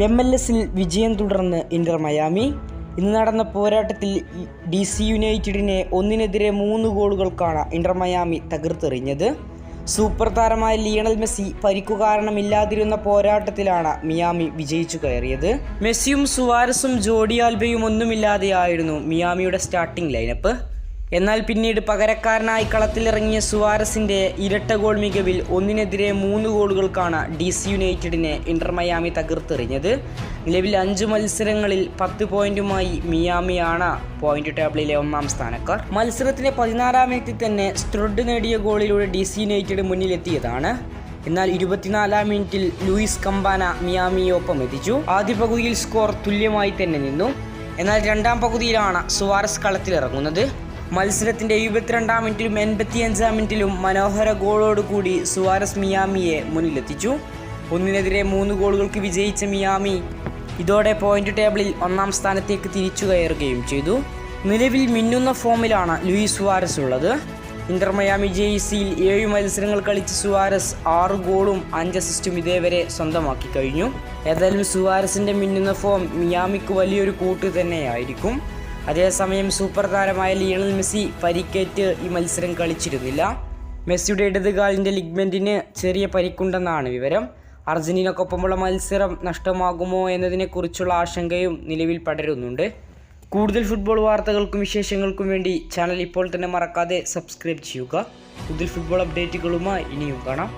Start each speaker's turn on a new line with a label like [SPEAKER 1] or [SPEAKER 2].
[SPEAKER 1] MLS-ൽ വിജയം തുടർന്ന് Inter Miami. ഇന്ന് നടന്ന പോരാട്ടത്തിൽ DC യുണൈറ്റഡിനെ 1-3 ഗോളുകൾക്കാണ് ഇന്റർ മയാമി തകർത്തെറിഞ്ഞത്. സൂപ്പർ താരമായ ലിയണൽ മെസ്സി പരിക്കു കാരണമില്ലാതിരുന്ന പോരാട്ടത്തിലാണ് മിയാമി വിജയിച്ചു കയറിയത്. മെസ്സിയും സുവാരസും ജോർഡി ആൽബയും ഒന്നുമില്ലാതെയായിരുന്നു മിയാമിയുടെ സ്റ്റാർട്ടിംഗ് ലൈനപ്പ്. എന്നാൽ പിന്നീട് പകരക്കാരനായി കളത്തിലിറങ്ങിയ സുവാരസിൻ്റെ ഇരട്ട ഗോൾ മികവിൽ 1-3 ഗോളുകൾക്കാണ് DC യുണൈറ്റഡിനെ ഇന്റർ മയാമി തകർത്തെറിഞ്ഞത്. നിലവിൽ 5 മത്സരങ്ങളിൽ 10 പോയിന്റുമായി മിയാമിയാണ് പോയിന്റ് ടേബിളിലെ 1-ാം സ്ഥാനക്കാർ. മത്സരത്തിന്റെ 16-ാം മിനിറ്റിൽ തന്നെ സ്ട്രഡ് നേടിയ ഗോളിലൂടെ DC യുണൈറ്റഡ് മുന്നിലെത്തിയതാണ്. എന്നാൽ 24-ാം മിനിറ്റിൽ ലൂയിസ് കമ്പാന മിയാമിയെ ഒപ്പം എത്തിച്ചു. ആദ്യ പകുതിയിൽ സ്കോർ തുല്യമായി തന്നെ നിന്നു. എന്നാൽ രണ്ടാം പകുതിയിലാണ് സുവാരസ് കളത്തിലിറങ്ങുന്നത്. മത്സരത്തിന്റെ 72-ാം മിനിറ്റിലും 85-ാം മിനിറ്റിലും മനോഹര ഗോളോടുകൂടി സുവാരസ് മിയാമിയെ മുന്നിലെത്തിച്ചു. 1-3 ഗോളുകൾക്ക് വിജയിച്ച മിയാമി ഇതോടെ പോയിന്റ് ടേബിളിൽ 1-ാം സ്ഥാനത്തേക്ക് തിരിച്ചു കയറുകയും ചെയ്തു. നിലവിൽ മിന്നുന്ന ഫോമിലാണ് ലൂയിസ് സുവാരസ് ഉള്ളത്. ഇന്റർ മയാമി ജേഴ്സിയിൽ 7 മത്സരങ്ങൾ കളിച്ച സുവാരസ് 6 ഗോളും 5 അസിസ്റ്റും ഇതേവരെ സ്വന്തമാക്കി കഴിഞ്ഞു. ഏതായാലും സുവാരസിന്റെ മിന്നുന്ന ഫോം മിയാമിക്ക് വലിയൊരു കൂട്ട് തന്നെയായിരിക്കും. അതേസമയം സൂപ്പർ താരമായ ലിയണൽ മെസ്സി പരിക്കേറ്റ് ഈ മത്സരം കളിച്ചിരുന്നില്ല. മെസ്സിയുടെ ഇടതുകാലിൻ്റെ ലിഗ്മെൻറ്റിന് ചെറിയ പരിക്കുണ്ടെന്നാണ് വിവരം. അർജന്റീനക്കൊപ്പമുള്ള മത്സരം നഷ്ടമാകുമോ എന്നതിനെക്കുറിച്ചുള്ള ആശങ്കയും നിലവിൽ പടരുന്നുണ്ട്. കൂടുതൽ ഫുട്ബോൾ വാർത്തകൾക്കും വിശേഷങ്ങൾക്കും വേണ്ടി ചാനൽ ഇപ്പോൾ തന്നെ മറക്കാതെ സബ്സ്ക്രൈബ് ചെയ്യുക. കൂടുതൽ ഫുട്ബോൾ അപ്ഡേറ്റുകളുമായി ഇനിയും കാണാം.